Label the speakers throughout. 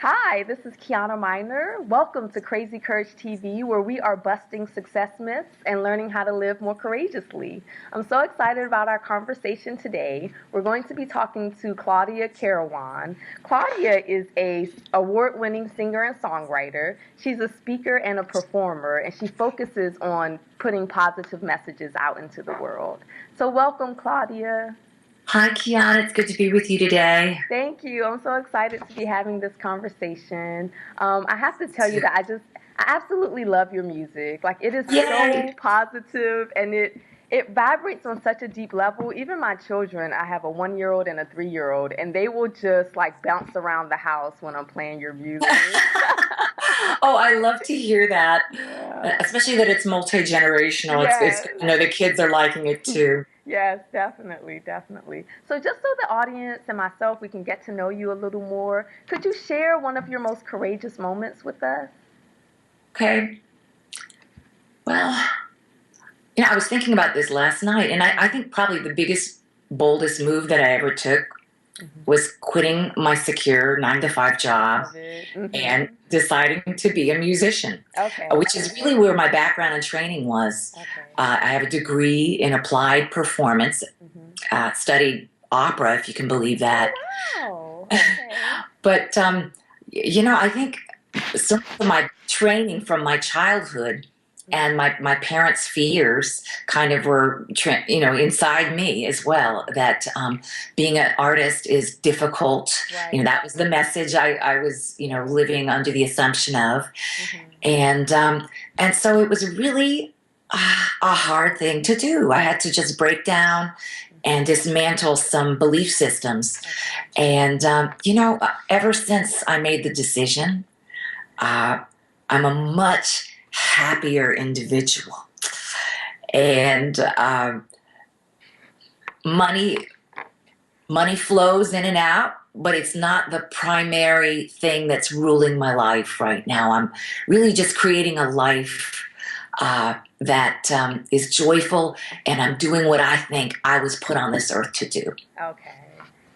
Speaker 1: Hi, this is Kiana Miner. Welcome to Crazy Courage TV, where we are busting success myths and learning how to live more courageously. I'm so excited about our conversation today. We're going to be talking to Claudia Carawan. Claudia is a award-winning singer and songwriter. She's a speaker and a performer, and she focuses on putting positive messages out into the world. So welcome, Claudia.
Speaker 2: Hi, Kiana. It's good to be with you today.
Speaker 1: Thank you. I'm so excited to be having this conversation. I have to tell you that I absolutely love your music. Like, it is
Speaker 2: Yay!
Speaker 1: so positive, and it vibrates on such a deep level. Even my children, I have a 1-year-old and a 3-year-old, and they will just like bounce around the house when I'm playing your music.
Speaker 2: Oh, I love to hear that,
Speaker 1: Yeah.
Speaker 2: especially that it's multi-generational. It's
Speaker 1: Yes.
Speaker 2: the kids are liking it too.
Speaker 1: Yes, definitely, definitely. So just so the audience and myself, we can get to know you a little more, could you share one of your most courageous moments with us?
Speaker 2: Okay. Well, I was thinking about this last night, and I think probably the biggest, boldest move that I ever took was quitting my secure 9-to-5 job
Speaker 1: Love it. Mm-hmm.
Speaker 2: and deciding to be a musician,
Speaker 1: Okay.
Speaker 2: which is really where my background and training was.
Speaker 1: Okay.
Speaker 2: I have a degree in applied performance, studied opera, if you can believe that.
Speaker 1: Wow. Okay.
Speaker 2: But, I think some of my training from my childhood and my parents' fears kind of were, inside me as well, that being an artist is difficult.
Speaker 1: Right.
Speaker 2: That was the message I was, living under the assumption of. And so it was really a hard thing to do. I had to just break down and dismantle some belief systems. And, ever since I made the decision, I'm a much happier individual. And money flows in and out, but it's not the primary thing that's ruling my life right now. I'm really just creating a life that is joyful, and I'm doing what I think I was put on this earth to do.
Speaker 1: Okay.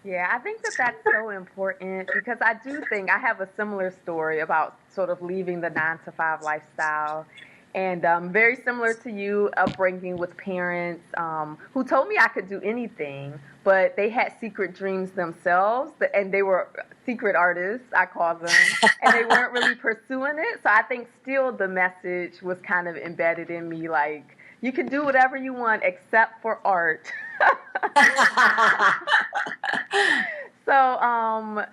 Speaker 1: Yeah, I think that that's so important because I do think I have a similar story about sort of leaving the 9-to-5 lifestyle. And very similar to you, upbringing with parents who told me I could do anything, but they had secret dreams themselves, and they were secret artists, I call them, and they weren't really pursuing it. So I think still the message was kind of embedded in me, like, you can do whatever you want except for art. So,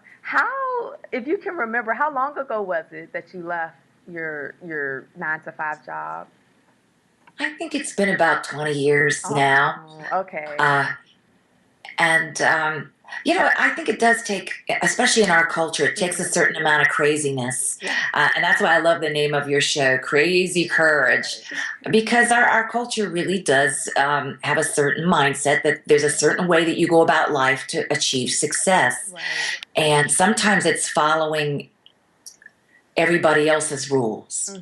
Speaker 1: if you can remember, how long ago was it that you left your 9-to-5 job?
Speaker 2: I think it's been about 20 years now.
Speaker 1: Okay.
Speaker 2: And I think it does take, especially in our culture, it takes a certain amount of craziness. And that's why I love the name of your show, Crazy Courage, because our culture really does have a certain mindset that there's a certain way that you go about life to achieve success.
Speaker 1: Right.
Speaker 2: And sometimes it's following everybody else's rules.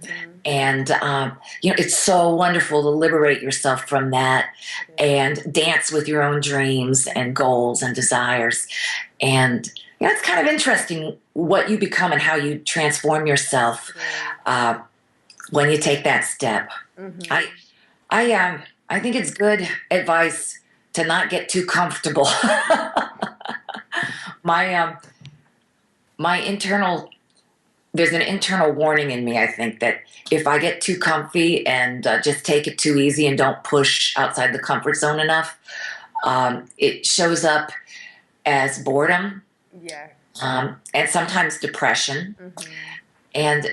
Speaker 2: And, it's so wonderful to liberate yourself from that and dance with your own dreams and goals and desires. And, it's kind of interesting what you become and how you transform yourself when you take that step. I think it's good advice to not get too comfortable. There's an internal warning in me, I think, that if I get too comfy and just take it too easy and don't push outside the comfort zone enough, it shows up as boredom.
Speaker 1: Yeah.
Speaker 2: And sometimes depression. And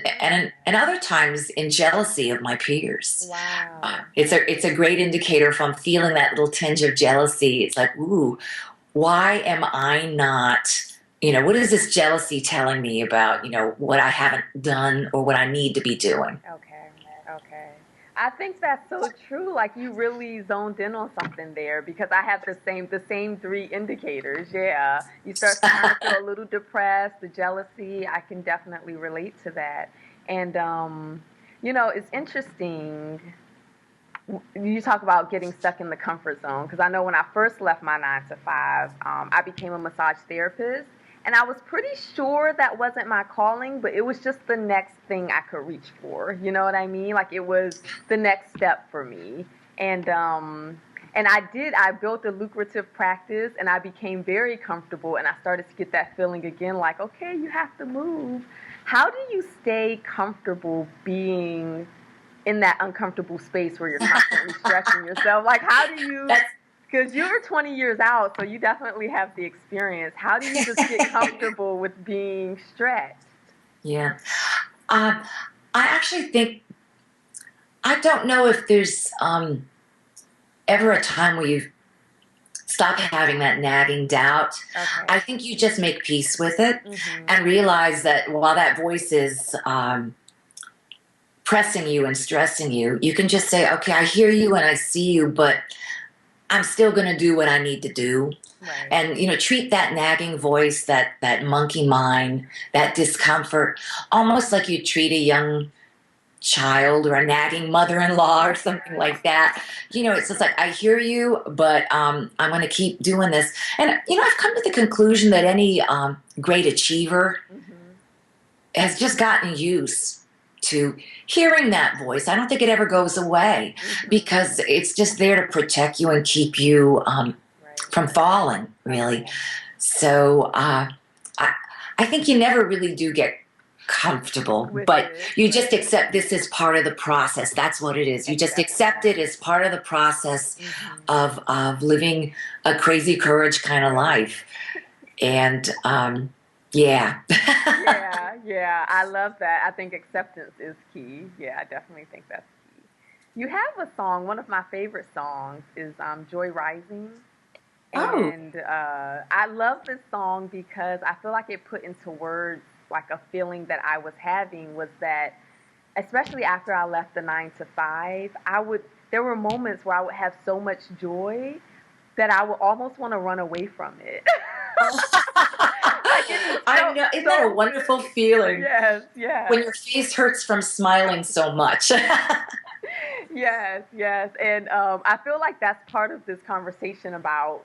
Speaker 2: other times in jealousy of my peers.
Speaker 1: Wow.
Speaker 2: It's a great indicator if I'm feeling that little tinge of jealousy. It's like, ooh, why am I not... what is this jealousy telling me about, what I haven't done or what I need to be doing?
Speaker 1: Okay. I think that's so true. Like, you really zoned in on something there because I have the same 3 indicators. Yeah. You start to kind of feel a little depressed, the jealousy. I can definitely relate to that. And It's interesting. You talk about getting stuck in the comfort zone because I know when I first left my 9 to 5, I became a massage therapist, and I was pretty sure that wasn't my calling, but it was just the next thing I could reach for. You know what I mean? Like it was the next step for me, and I built a lucrative practice, and I became very comfortable, and I started to get that feeling again, like okay, you have to move. How do you stay comfortable being in that uncomfortable space where you're constantly stretching yourself? Like, how do you,
Speaker 2: That's
Speaker 1: because you're 20 years out, so you definitely have the experience. How do you just get comfortable with being stretched?
Speaker 2: yeah. I actually think I don't know if there's ever a time where you stop having that nagging doubt.
Speaker 1: Okay.
Speaker 2: I think you just make peace with it
Speaker 1: Mm-hmm.
Speaker 2: and realize that while that voice is pressing you and stressing you, you can just say, okay, I hear you and I see you, but I'm still going to do what I need to do.
Speaker 1: Right.
Speaker 2: And, treat that nagging voice, that monkey mind, that discomfort, almost like you treat a young child or a nagging mother-in-law or something like that. It's just like, I hear you, but I'm going to keep doing this. And, I've come to the conclusion that any great achiever
Speaker 1: Mm-hmm.
Speaker 2: has just gotten used to hearing that voice. I don't think it ever goes away
Speaker 1: Mm-hmm.
Speaker 2: because it's just there to protect you and keep you
Speaker 1: Right.
Speaker 2: from falling, really.
Speaker 1: Okay.
Speaker 2: So I think you never really do get comfortable,
Speaker 1: With
Speaker 2: but
Speaker 1: it,
Speaker 2: you
Speaker 1: right.
Speaker 2: just accept this is part of the process. That's what it is. You just accept it as part of the process
Speaker 1: Mm-hmm.
Speaker 2: of living a crazy courage kind of life. And yeah.
Speaker 1: Yeah, yeah, I love that. I think acceptance is key. Yeah, I definitely think that's key. You have a song, one of my favorite songs is Joy Rising.
Speaker 2: Oh.
Speaker 1: And I love this song because I feel like it put into words like a feeling that I was having was that, especially after I left the 9 to 5, there were moments where I would have so much joy that I would almost want to run away from it. Like it is
Speaker 2: I
Speaker 1: so,
Speaker 2: know. Isn't that a
Speaker 1: so
Speaker 2: wonderful
Speaker 1: good.
Speaker 2: feeling
Speaker 1: Yes,
Speaker 2: when
Speaker 1: yes.
Speaker 2: your face hurts from smiling so much?
Speaker 1: Yes, yes. And I feel like that's part of this conversation about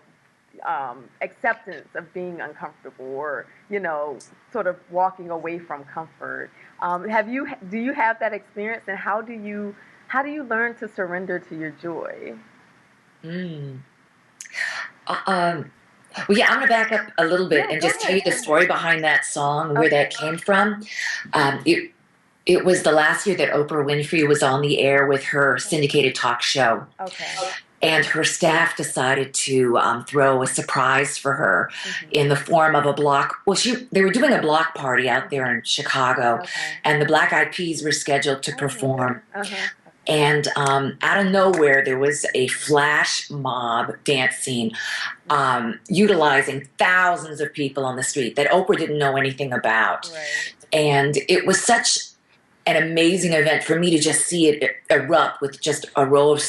Speaker 1: acceptance of being uncomfortable or, sort of walking away from comfort. Do you have that experience, and how do you learn to surrender to your joy?
Speaker 2: Mm. Uh, um, well, yeah, I'm going to back up a little bit
Speaker 1: Yeah,
Speaker 2: and
Speaker 1: go
Speaker 2: just tell you
Speaker 1: ahead,
Speaker 2: the
Speaker 1: go ahead.
Speaker 2: story behind that song, where
Speaker 1: Okay.
Speaker 2: that came from. It was the last year that Oprah Winfrey was on the air with her syndicated talk show,
Speaker 1: Okay.
Speaker 2: and her staff decided to throw a surprise for her
Speaker 1: Mhm.
Speaker 2: in the form of a block. Well, they were doing a block party out there in Chicago,
Speaker 1: Okay.
Speaker 2: and the Black Eyed Peas were scheduled to
Speaker 1: I
Speaker 2: perform.
Speaker 1: remember. Uh-huh.
Speaker 2: And out of nowhere, there was a flash mob dance scene utilizing thousands of people on the street that Oprah didn't know anything about.
Speaker 1: Right.
Speaker 2: And it was such an amazing event for me to just see it erupt with just a row of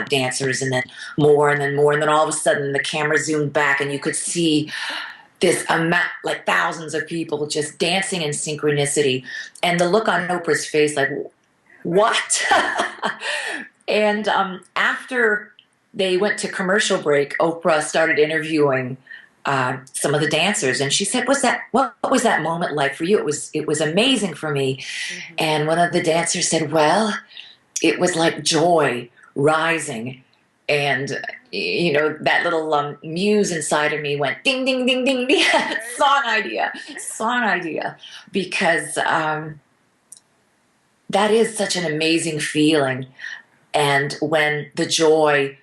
Speaker 2: dancers, and then more, and then more. And then all of a sudden, the camera zoomed back, and you could see this amount, like thousands of people just dancing in synchronicity. And the look on Oprah's face, like, what? And after they went to commercial break, Oprah started interviewing some of the dancers, and she said, what was that moment like for you? It was amazing for me."
Speaker 1: Mm-hmm.
Speaker 2: And one of the dancers said, "Well, it was like joy rising." And that little muse inside of me went ding, ding, ding, ding, ding. Song idea, because that is such an amazing feeling. And when the joy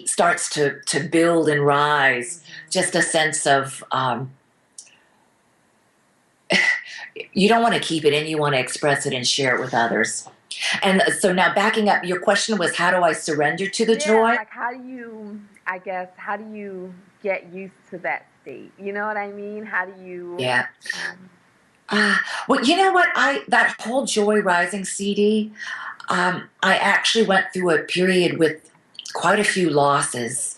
Speaker 2: starts to build and rise, just a sense of you don't want to keep it in, you want to express it and share it with others. And so now backing up, your question was, how do I surrender to the
Speaker 1: Yeah,
Speaker 2: joy?
Speaker 1: like how do you get used to that state? You know what I mean? How do you
Speaker 2: Yeah.
Speaker 1: um,
Speaker 2: Well, you know what? That whole Joy Rising CD, I actually went through a period with quite a few losses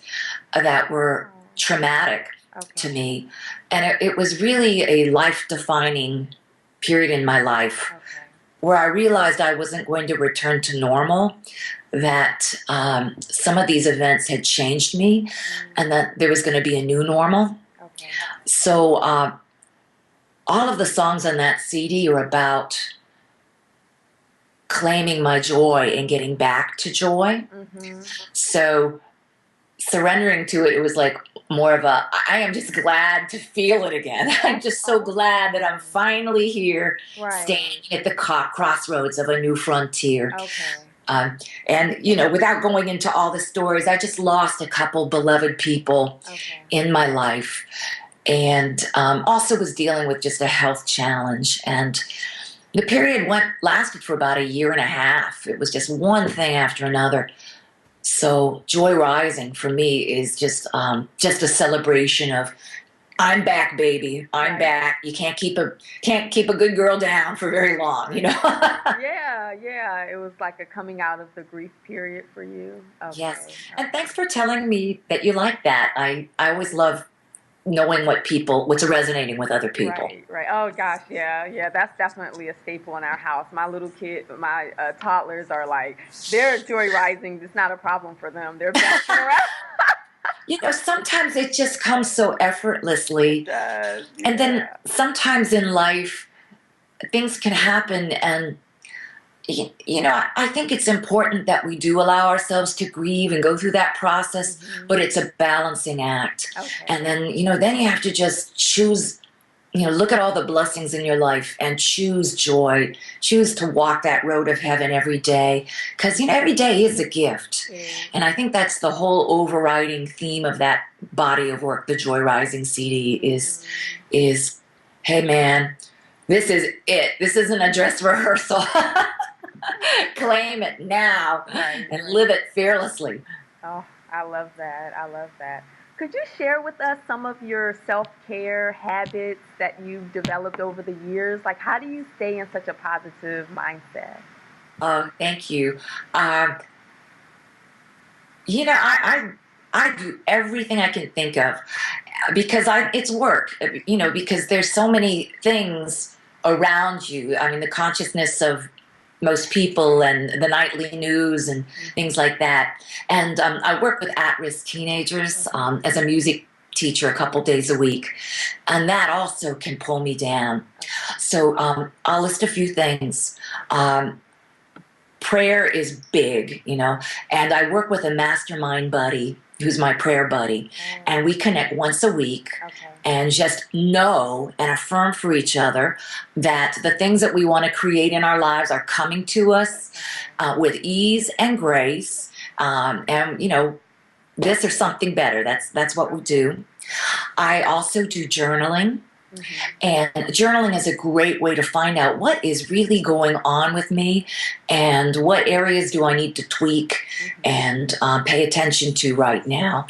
Speaker 2: that were traumatic to
Speaker 1: okay.
Speaker 2: me. And it was really a life-defining period in my life.
Speaker 1: Okay.
Speaker 2: where I realized I wasn't going to return to normal, that some of these events had changed me, and that there was going to be a new normal.
Speaker 1: Okay.
Speaker 2: So all of the songs on that CD are about claiming my joy and getting back to joy.
Speaker 1: Mm-hmm.
Speaker 2: So surrendering to it, it was like more of a, I am just glad to feel it again. I'm just so glad that I'm finally here,
Speaker 1: Right.
Speaker 2: standing at the crossroads of a new frontier.
Speaker 1: Okay.
Speaker 2: And, you know, without going into all the stories, I just lost a couple beloved people
Speaker 1: Okay.
Speaker 2: in my life. And also was dealing with just a health challenge. And the period lasted for about a year and a half. It was just one thing after another. So joy rising for me is just a celebration of, I'm back, baby. I'm
Speaker 1: Right.
Speaker 2: back. You can't keep a good girl down for very long, you know.
Speaker 1: Yeah. It was like a coming out of the grief period for you. Okay.
Speaker 2: Yes.
Speaker 1: Okay.
Speaker 2: And thanks for telling me that you like that. I always love knowing what's resonating with other people.
Speaker 1: Right. Oh gosh, yeah. That's definitely a staple in our house. My toddlers are like, they're joy rising. It's not a problem for them. They're bouncing around.
Speaker 2: You know, sometimes it just comes so effortlessly.
Speaker 1: It does.
Speaker 2: And then
Speaker 1: Yeah.
Speaker 2: sometimes in life, things can happen, and you know, I think it's important that we do allow ourselves to grieve and go through that process, but it's a balancing act.
Speaker 1: Okay.
Speaker 2: And then, you know, then you have to just choose, you know, look at all the blessings in your life and choose joy, choose to walk that road of heaven every day. Because, you know, every day is a gift.
Speaker 1: Yeah.
Speaker 2: And I think that's the whole overriding theme of that body of work, the Joy Rising CD, is, hey man, this is it. This isn't a dress rehearsal. Claim it now and live it fearlessly.
Speaker 1: Oh, I love that. Could you share with us some of your self-care habits that you've developed over the years? Like, how do you stay in such a positive mindset?
Speaker 2: Oh, thank you. You know, I do everything I can think of because it's work. You know, because there's so many things around you. I mean, the consciousness of most people and the nightly news and things like that. And I work with at-risk teenagers as a music teacher a couple days a week, and that also can pull me down. So I'll list a few things. Prayer is big, you know, and I work with a mastermind buddy who's my prayer buddy, and we connect once a week and just know and affirm for each other that the things that we want to create in our lives are coming to us with ease and grace, and you know, this or something better. That's what we do. I also do journaling. And journaling is a great way to find out what is really going on with me and what areas do I need to tweak and pay attention to right now.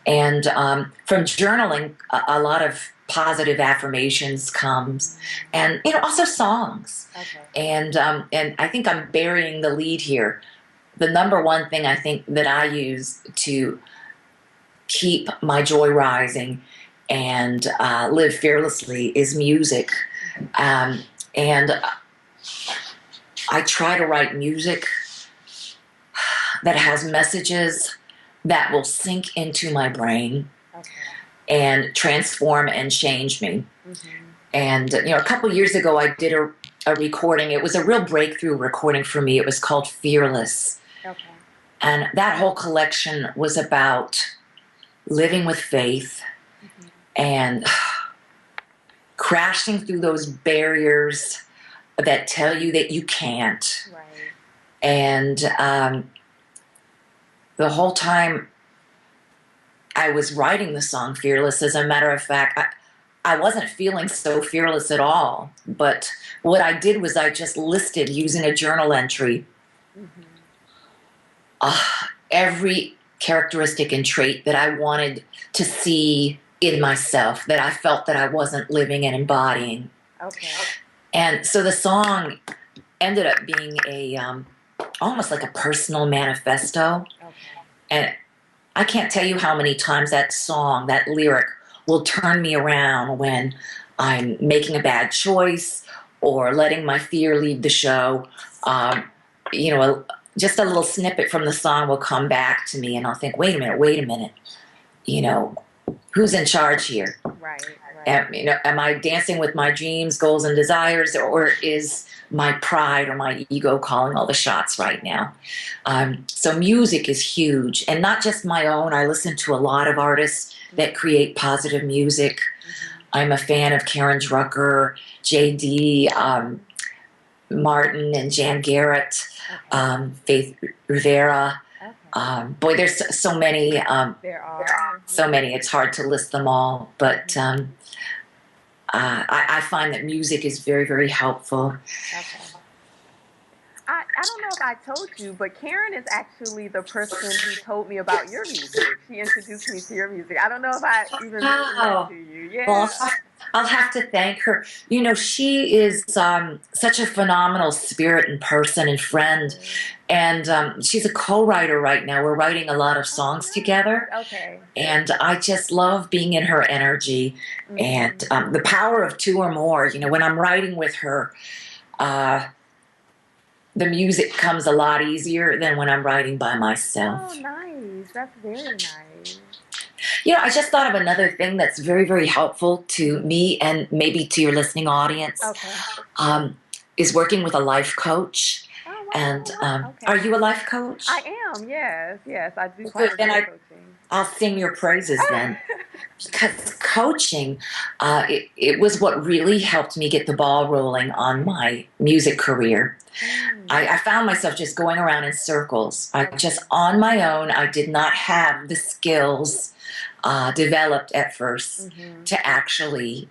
Speaker 2: And from journaling, a lot of positive affirmations comes, and you know, also songs. And I think I'm burying the lead here. The number one thing I think that I use to keep my joy rising and live fearlessly is music. And I try to write music that has messages that will sink into my brain and transform and change me. And you know, a couple years ago I did a recording. It was a real breakthrough recording for me. It was called Fearless. And that whole collection was about living with faith and crashing through those barriers that tell you that you can't. And the whole time I was writing the song Fearless, as a matter of fact, I wasn't feeling so fearless at all. But what I did was I just listed, using a journal entry, every characteristic and trait that I wanted to see in myself, that I felt that I wasn't living and embodying. And so the song ended up being a almost like a personal manifesto. And I can't tell you how many times that song, that lyric, will turn me around when I'm making a bad choice, or letting my fear lead the show, you know, just a little snippet from the song will come back to me, and I'll think, wait a minute, you know, who's in charge here?
Speaker 1: Right.
Speaker 2: You know, am I dancing with my dreams, goals, and desires, or is my pride or my ego calling all the shots right now? So music is huge, and not just my own. I listen to a lot of artists that create positive music. I'm a fan of Karen Drucker, J.D., Martin, and Jan Garrett, Faith Rivera. Boy, there's so many.
Speaker 1: There are
Speaker 2: so many. It's hard to list them all, but I find that music is very, very helpful.
Speaker 1: Okay. I don't know if I told you, but Karen is actually the person who told me about your music. She introduced me to your music. I don't know if I even mentioned that to you. Yeah.
Speaker 2: Well, I'll have to thank her. You know, she is such a phenomenal spirit and person and friend. And she's a co-writer right now. We're writing a lot of songs together.
Speaker 1: Okay.
Speaker 2: And I just love being in her energy and the power of two or more. You know, when I'm writing with her, the music comes a lot easier than when I'm writing by myself.
Speaker 1: Oh, nice. That's very nice.
Speaker 2: You know, I just thought of another thing that's very, very helpful to me and maybe to your listening audience.
Speaker 1: Okay.
Speaker 2: Is working with a life coach.
Speaker 1: Oh, wow.
Speaker 2: And
Speaker 1: Okay.
Speaker 2: are you a life coach?
Speaker 1: I am, yes. I do
Speaker 2: Good.
Speaker 1: quite a
Speaker 2: Then
Speaker 1: bit of coaching.
Speaker 2: I'll sing your praises then. Because coaching, it was what really helped me get the ball rolling on my music career. I found myself just going around in circles. I just, on my own, I did not have the skills developed at first to actually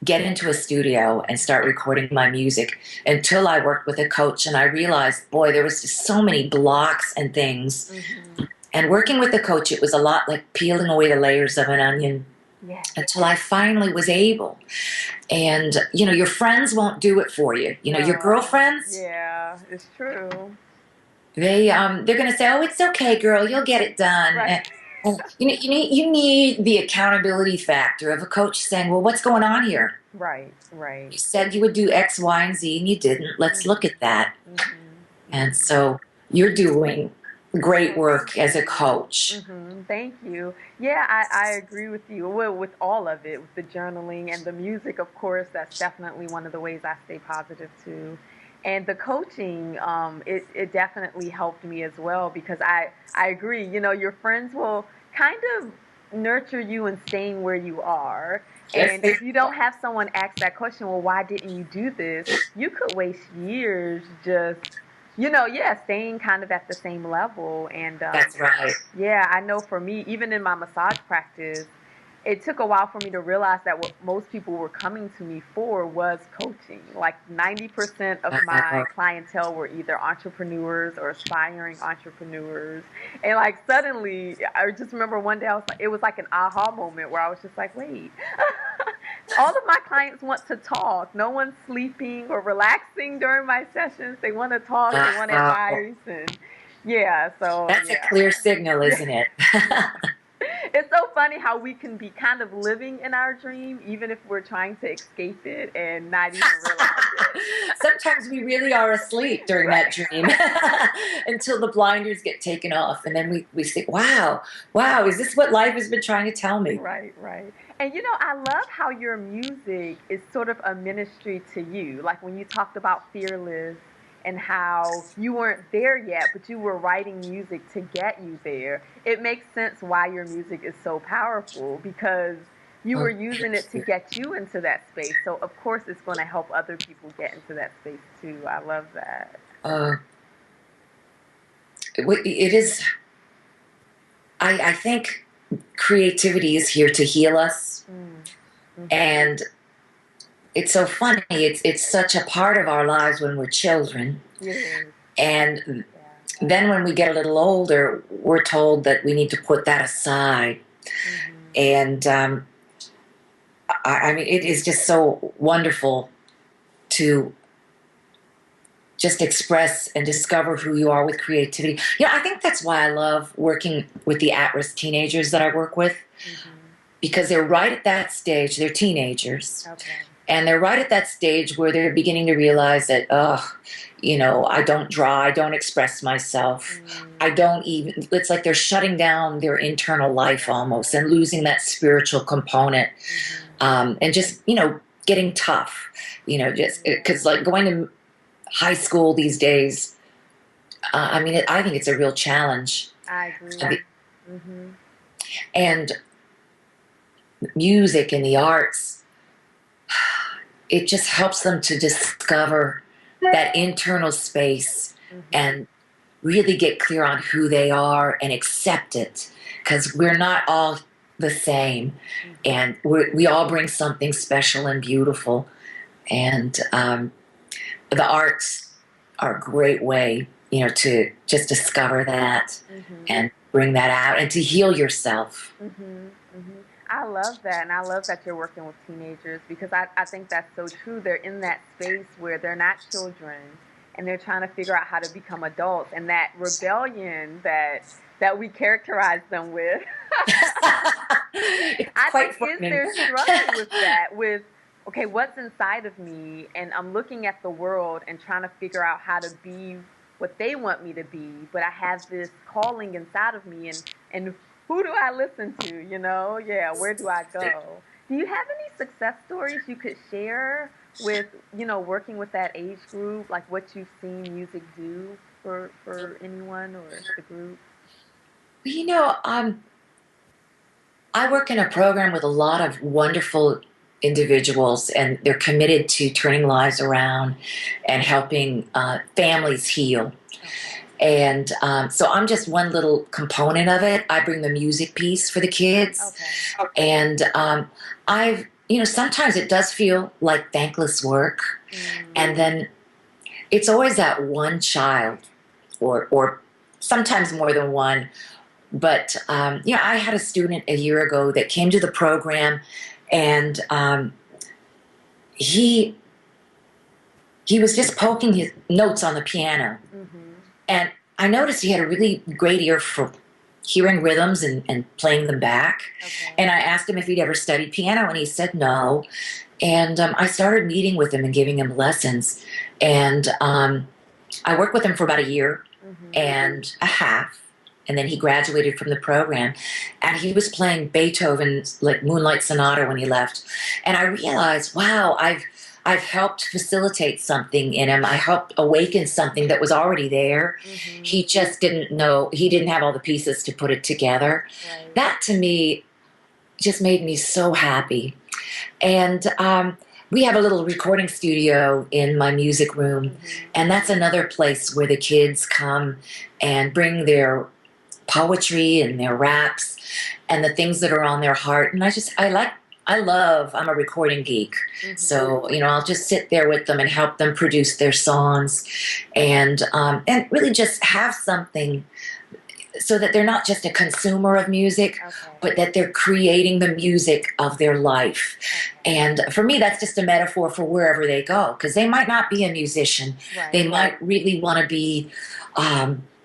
Speaker 2: get into a studio and start recording my music until I worked with a coach, and I realized, boy, there was just so many blocks and things. And working with a coach, it was a lot like peeling away the layers of an onion until I finally was able. And, you know, your friends won't do it for you. You know, your girlfriends.
Speaker 1: Yeah, it's true.
Speaker 2: They're going to say, oh, it's okay, girl, you'll get it done.
Speaker 1: Right.
Speaker 2: And you need the accountability factor of a coach saying, well, what's going on here?
Speaker 1: Right.
Speaker 2: You said you would do X, Y, and Z, and you didn't. Let's look at that. And so you're doing great work as a coach.
Speaker 1: Thank you. Yeah, I agree with you. Well, with all of it, with the journaling and the music, of course, that's definitely one of the ways I stay positive too. And the coaching, it definitely helped me as well, because I agree, you know, your friends will kind of nurture you in staying where you are. And if you don't have someone ask that question, well, why didn't you do this? You could waste years just, you know, staying kind of at the same level. And
Speaker 2: that's right.
Speaker 1: Yeah, I know for me, even in my massage practice, it took a while for me to realize that what most people were coming to me for was coaching. Like 90% of my clientele were either entrepreneurs or aspiring entrepreneurs. And like suddenly, I just remember one day it was like an aha moment where I was just like, wait, all of my clients want to talk. No one's sleeping or relaxing during my sessions. They want to talk, they want advice. And so.
Speaker 2: That's a clear signal, isn't it?
Speaker 1: It's so funny how we can be kind of living in our dream, even if we're trying to escape it and not even realize it.
Speaker 2: Sometimes we really are asleep during that dream until the blinders get taken off. And then we think, wow, is this what life has been trying to tell me?
Speaker 1: Right. And, you know, I love how your music is sort of a ministry to you. Like when you talked about Fearless, and how you weren't there yet, but you were writing music to get you there. It makes sense why your music is so powerful, because you were using it to get you into that space. So, of course, it's going to help other people get into that space, too. I love that.
Speaker 2: It is, I think creativity is here to heal us. And it's so funny. It's such a part of our lives when we're children. And then when we get a little older, we're told that we need to put that aside. And I mean, it is just so wonderful to just express and discover who you are with creativity. You know, I think that's why I love working with the at-risk teenagers that I work with, because they're right at that stage. They're teenagers. And they're right at that stage where they're beginning to realize that, I don't draw, I don't express myself. I don't even, it's like they're shutting down their internal life almost and losing that spiritual component. And just, getting tough, just because like going to high school these days, I think it's a real challenge.
Speaker 1: I agree.
Speaker 2: And music and the arts, it just helps them to discover that internal space and really get clear on who they are and accept it, because we're not all the same, and we all bring something special and beautiful, and the arts are a great way, to just discover that and bring that out and to heal yourself.
Speaker 1: I love that, and I love that you're working with teenagers, because I think that's so true. They're in that space where they're not children, and they're trying to figure out how to become adults, and that rebellion that we characterize them with. I think they're struggling with that, with, okay, what's inside of me, and I'm looking at the world and trying to figure out how to be what they want me to be, but I have this calling inside of me, and who do I listen to, Yeah, where do I go? Do you have any success stories you could share with, working with that age group, like what you've seen music do for anyone or the group?
Speaker 2: I work in a program with a lot of wonderful individuals, and they're committed to turning lives around and helping families heal. And so I'm just one little component of it. I bring the music piece for the kids. And sometimes it does feel like thankless work. And then it's always that one child, or sometimes more than one. But, I had a student a year ago that came to the program, and he was just poking his notes on the piano. And I noticed he had a really great ear for hearing rhythms and playing them back. And I asked him if he'd ever studied piano, and he said no. And I started meeting with him and giving him lessons. And I worked with him for about a year and a half. And then he graduated from the program, and he was playing Beethoven's like Moonlight Sonata when he left. And I realized, wow, I've helped facilitate something in him. I helped awaken something that was already there. He just didn't know, he didn't have all the pieces to put it together. That to me just made me so happy. And we have a little recording studio in my music room, and that's another place where the kids come and bring their poetry and their raps and the things that are on their heart. And I'm a recording geek. So, I'll just sit there with them and help them produce their songs, and really just have something so that they're not just a consumer of music, but that they're creating the music of their life. And for me, that's just a metaphor for wherever they go, because they might not be a musician. They might really want to be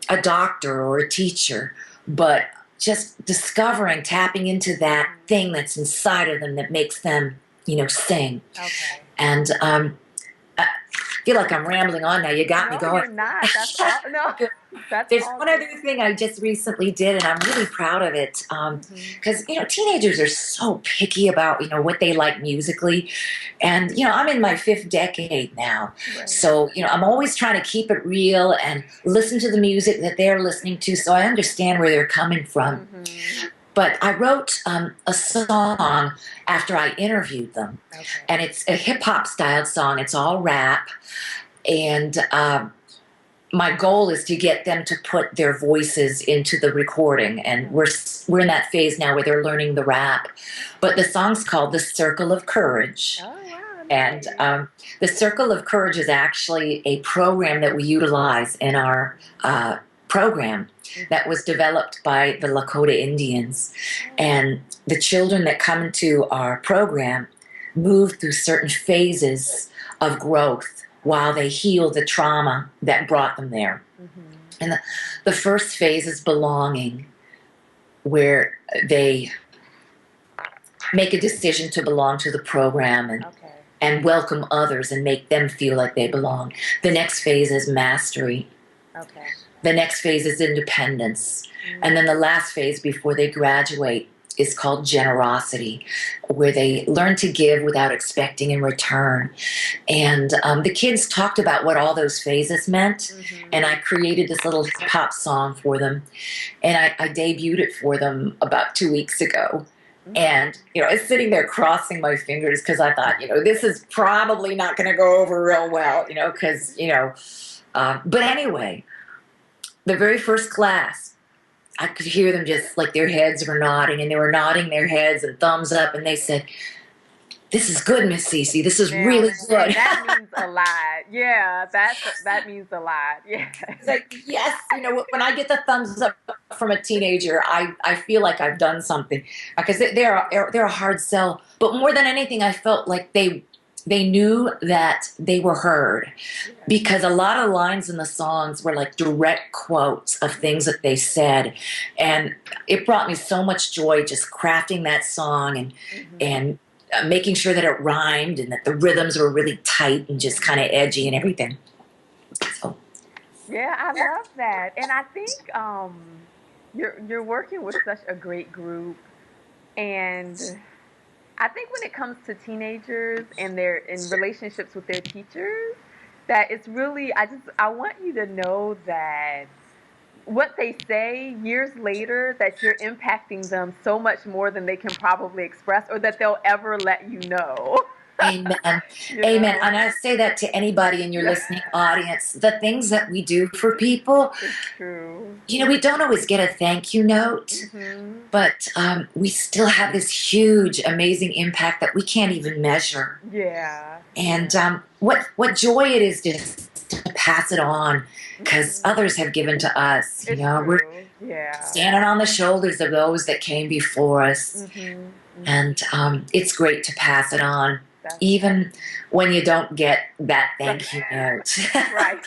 Speaker 2: a doctor or a teacher, but just discovering, tapping into that thing that's inside of them that makes them, sing. And I feel like I'm rambling on now. You got me going.
Speaker 1: You're not. That's all. No,
Speaker 2: There's one other thing I just recently did, and I'm really proud of it, because teenagers are so picky about what they like musically, and I'm in my 5th decade now, so I'm always trying to keep it real and listen to the music that they're listening to, so I understand where they're coming from. But I wrote a song after I interviewed them, and it's a hip-hop styled song. It's all rap, and my goal is to get them to put their voices into the recording, and we're in that phase now where they're learning the rap. But the song's called The Circle of Courage. And the Circle of Courage is actually a program that we utilize in our program that was developed by the Lakota Indians. And the children that come into our program move through certain phases of growth while they heal the trauma that brought them there. And the first phase is belonging, where they make a decision to belong to the program, and and welcome others and make them feel like they belong. The next phase is mastery.
Speaker 1: Okay.
Speaker 2: The next phase is independence. And then the last phase before they graduate is called generosity, where they learn to give without expecting in return. And the kids talked about what all those phases meant. And I created this little hip hop song for them. And I debuted it for them about 2 weeks ago. And, I was sitting there crossing my fingers because I thought, this is probably not going to go over real well, because, but anyway, the very first class, I could hear them just like their heads were nodding, and they were nodding their heads and thumbs up, and they said, "This is good, Miss Cece. This is really good."
Speaker 1: That means a lot. Yeah, that means a lot. Yeah.
Speaker 2: It's like, yes, when I get the thumbs up from a teenager, I feel like I've done something, because they're a hard sell. But more than anything, I felt like they knew that they were heard, because a lot of lines in the songs were like direct quotes of things that they said, and it brought me so much joy just crafting that song and making sure that it rhymed and that the rhythms were really tight and just kind of edgy and everything. So.
Speaker 1: Yeah, I love that, and I think you're working with such a great group, and I think when it comes to teenagers and they're in relationships with their teachers, that it's really, I want you to know that what they say years later, that you're impacting them so much more than they can probably express or that they'll ever let you know.
Speaker 2: Amen. Amen. And I say that to anybody in your listening audience. The things that we do for people,
Speaker 1: it's true.
Speaker 2: We don't always get a thank you note, but we still have this huge, amazing impact that we can't even measure.
Speaker 1: Yeah.
Speaker 2: And what joy it is to pass it on, because others have given to us.
Speaker 1: It's
Speaker 2: We're standing on the shoulders of those that came before us. And it's great to pass it on. Even when you don't get that thank you note.
Speaker 1: Right.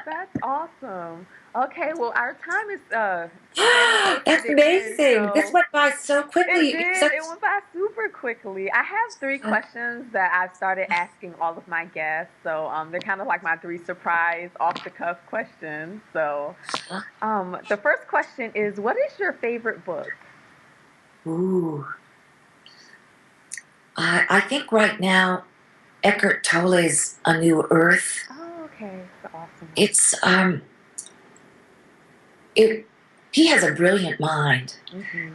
Speaker 1: That's awesome. Okay, well, our time is
Speaker 2: that's amazing. This went by so quickly.
Speaker 1: It went by super quickly. I have 3 questions that I've started asking all of my guests. So they're kind of like my 3 surprise off-the-cuff questions. So the first question is, what is your favorite book?
Speaker 2: Ooh. I think right now, Eckhart Tolle's A New Earth.
Speaker 1: Oh, okay. That's awesome.
Speaker 2: It's, he has a brilliant mind,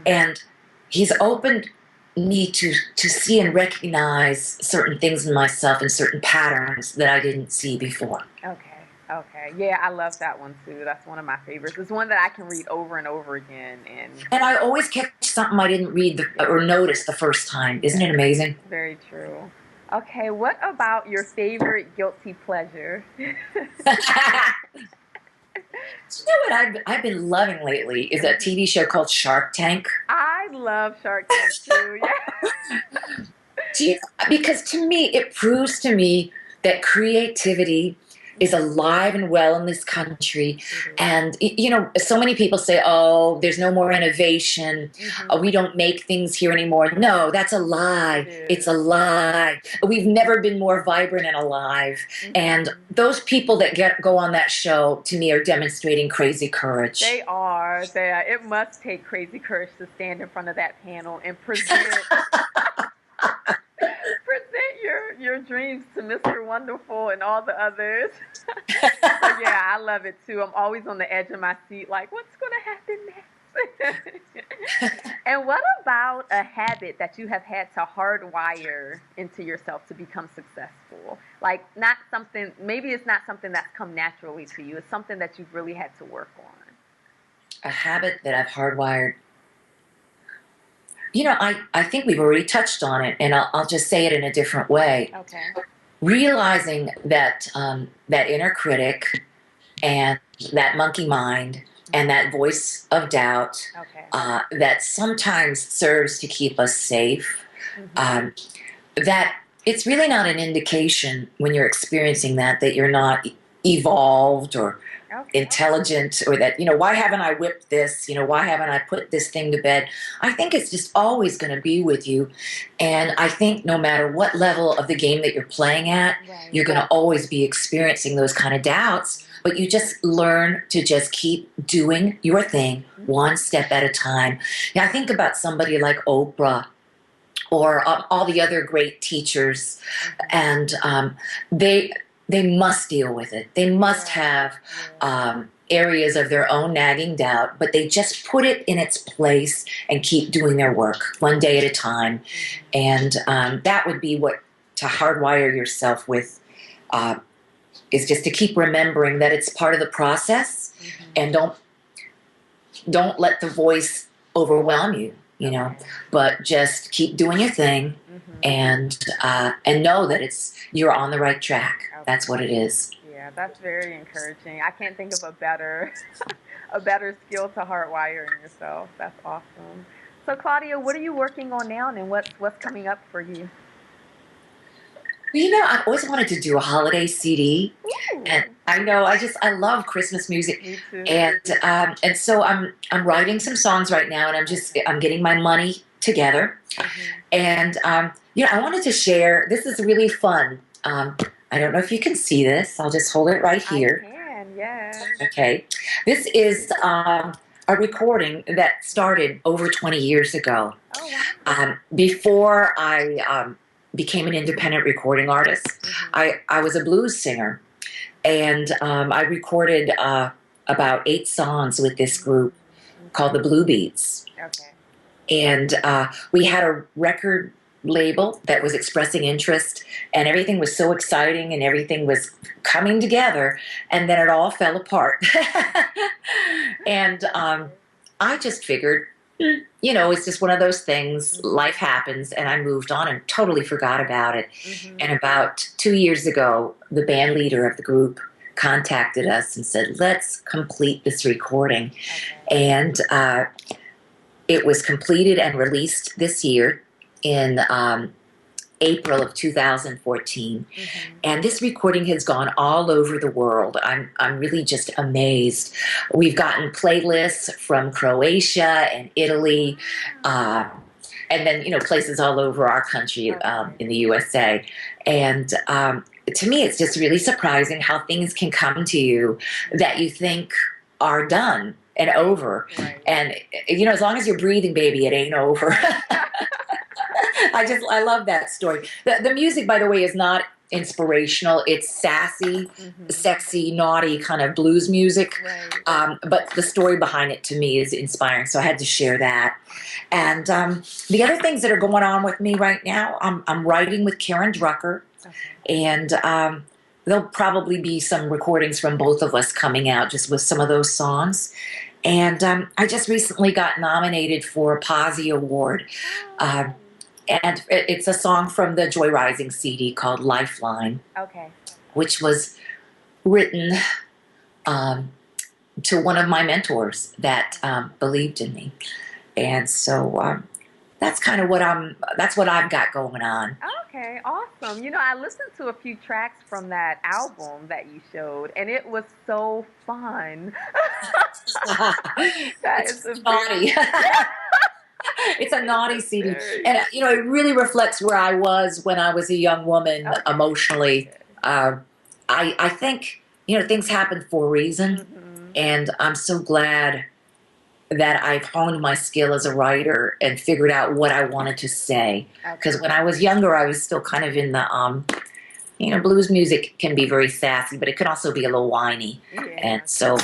Speaker 2: and he's opened me to see and recognize certain things in myself and certain patterns that I didn't see before.
Speaker 1: Okay. Yeah, I love that one too. That's one of my favorites. It's one that I can read over and over again. And
Speaker 2: I always catch something I didn't read or notice the first time. Isn't it amazing?
Speaker 1: Very true. Okay, what about your favorite guilty pleasure?
Speaker 2: You know what I've been loving lately is a TV show called Shark Tank.
Speaker 1: I love Shark Tank too, yeah.
Speaker 2: Because to me, it proves to me that creativity is alive and well in this country. And, so many people say, oh, there's no more innovation. We don't make things here anymore. No, that's a lie. It's a lie. We've never been more vibrant and alive. And those people that go on that show, to me, are demonstrating crazy courage.
Speaker 1: They are. It must take crazy courage to stand in front of that panel and present your dreams to Mr. Wonderful and all the others. So yeah, I love it too. I'm always on the edge of my seat, like, what's going to happen next? And what about a habit that you have had to hardwire into yourself to become successful? Like, maybe it's not something that's come naturally to you. It's something that you've really had to work on.
Speaker 2: A habit that I've hardwired. I think we've already touched on it, and I'll just say it in a different way.
Speaker 1: Okay.
Speaker 2: Realizing that that inner critic and that monkey mind and that voice of doubt that sometimes serves to keep us safe, that it's really not an indication when you're experiencing that you're not evolved or
Speaker 1: Okay.
Speaker 2: intelligent, or that, why haven't I whipped this? Why haven't I put this thing to bed? I think it's just always going to be with you. And I think no matter what level of the game that you're playing at,
Speaker 1: Right.
Speaker 2: you're going to always be experiencing those kind of doubts. But you just learn to just keep doing your thing one step at a time. I think about somebody like Oprah, or all the other great teachers, and they must deal with it. They must have areas of their own nagging doubt, but they just put it in its place and keep doing their work one day at a time. And that would be what to hardwire yourself with, is just to keep remembering that it's part of the process, and don't let the voice overwhelm you. But just keep doing your thing, and know that you're on the right track. That's what it is.
Speaker 1: Yeah, that's very encouraging. I can't think of a better a better skill to hardwire in yourself. That's awesome. So Claudia, what are you working on now, and what's coming up for you?
Speaker 2: Well, I've always wanted to do a holiday CD,
Speaker 1: Ooh.
Speaker 2: and I love Christmas music,
Speaker 1: Me too.
Speaker 2: and so I'm writing some songs right now, and I'm getting my money together, and I wanted to share. This is really fun. I don't know if you can see this. I'll just hold it right here.
Speaker 1: I can, yes.
Speaker 2: Okay, this is a recording that started over 20 years ago.
Speaker 1: Oh wow.
Speaker 2: Before I became an independent recording artist, I was a blues singer, and I recorded about 8 songs with this group called the Blue Beats.
Speaker 1: Okay.
Speaker 2: And we had a record label that was expressing interest, and everything was so exciting, and everything was coming together, and then it all fell apart. And I just figured, it's just one of those things. Life happens, and I moved on and totally forgot about it. And about 2 years ago, the band leader of the group contacted us and said, let's complete this recording. And it was completed and released this year in April of 2014. And this recording has gone all over the world. I'm really just amazed. We've gotten playlists from Croatia and Italy, and then places all over our country, in the USA. And to me, it's just really surprising how things can come to you that you think are done and over.
Speaker 1: Right.
Speaker 2: And as long as you're breathing, baby, it ain't over. I love that story. The music, by the way, is not inspirational. It's sassy, sexy, naughty kind of blues music.
Speaker 1: Right.
Speaker 2: But the story behind it to me is inspiring. So I had to share that. And the other things that are going on with me right now, I'm writing with Karen Drucker, and there'll probably be some recordings from both of us coming out just with some of those songs. And I just recently got nominated for a Posse Award. And it's a song from the Joy Rising CD called Lifeline, which was written to one of my mentors that believed in me. And so that's kind of that's what I've got going on.
Speaker 1: Okay, awesome. I listened to a few tracks from that album that you showed, and it was so fun. That is
Speaker 2: naughty. It's a naughty CD, and it really reflects where I was when I was a young woman emotionally. I think things happen for a reason, and I'm so glad that I've honed my skill as a writer and figured out what I wanted to say. Because when I was younger, I was still kind of in the blues music can be very sassy, but it can also be a little whiny, and so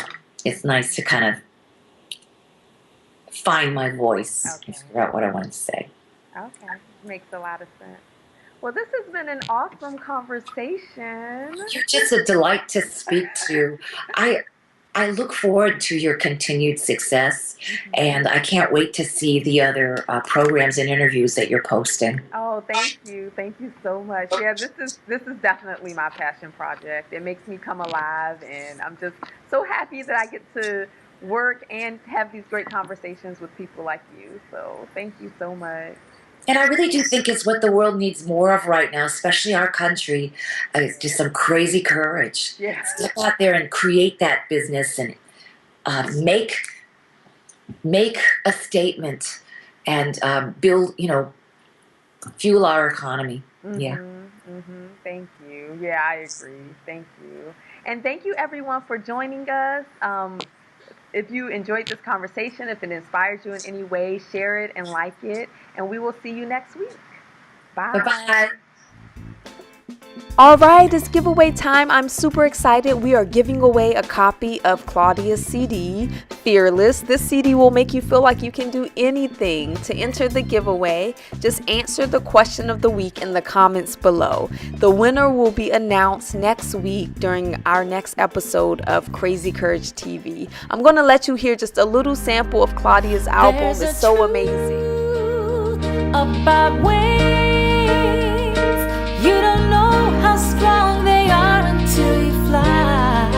Speaker 2: it's nice to kind of find my voice and figure out what I want to say.
Speaker 1: Okay, makes a lot of sense. Well, this has been an awesome conversation.
Speaker 2: You're just a delight to speak to. I look forward to your continued success, and I can't wait to see the other programs and interviews that you're posting.
Speaker 1: Oh, thank you so much. Yeah, this is definitely my passion project. It makes me come alive, and I'm just so happy that I get to work and have these great conversations with people like you. So thank you so much.
Speaker 2: And I really do think it's what the world needs more of right now, especially our country. Just some crazy courage.
Speaker 1: Yeah.
Speaker 2: Step out there and create that business and make a statement and build, fuel our economy. Yeah.
Speaker 1: Thank you. Yeah, I agree. Thank you. And thank you everyone for joining us. If you enjoyed this conversation, if it inspired you in any way, share it and like it. And we will see you next week. Bye.
Speaker 2: Bye-bye.
Speaker 1: All right, it's giveaway time. I'm super excited. We are giving away a copy of Claudia's CD, Fearless. This CD will make you feel like you can do anything. To enter the giveaway, just answer the question of the week in the comments below. The winner will be announced next week during our next episode of Crazy Courage TV. I'm going to let you hear just a little sample of Claudia's album. It's so amazing.
Speaker 3: About wings, you don't know how strong they are until you fly,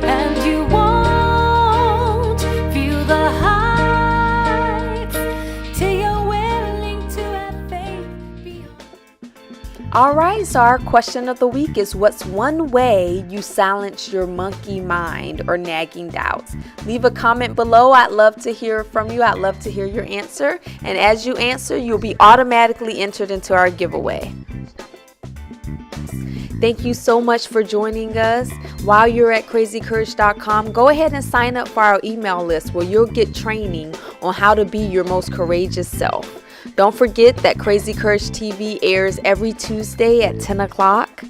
Speaker 3: and you won't feel the heights till you're willing to have faith beyond.
Speaker 1: All right, so our question of the week is, what's one way you silence your monkey mind or nagging doubts? Leave a comment below. I'd love to hear from you. I'd love to hear your answer. And as you answer, you'll be automatically entered into our giveaway. Thank you so much for joining us. While you're at crazycourage.com, go ahead and sign up for our email list where you'll get training on how to be your most courageous self. Don't forget that Crazy Courage TV airs every Tuesday at 10 o'clock.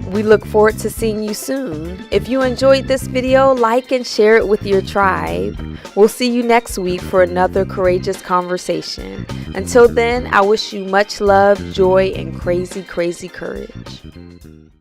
Speaker 1: We look forward to seeing you soon. If you enjoyed this video, like and share it with your tribe. We'll see you next week for another courageous conversation. Until then, I wish you much love, joy, and crazy, crazy courage.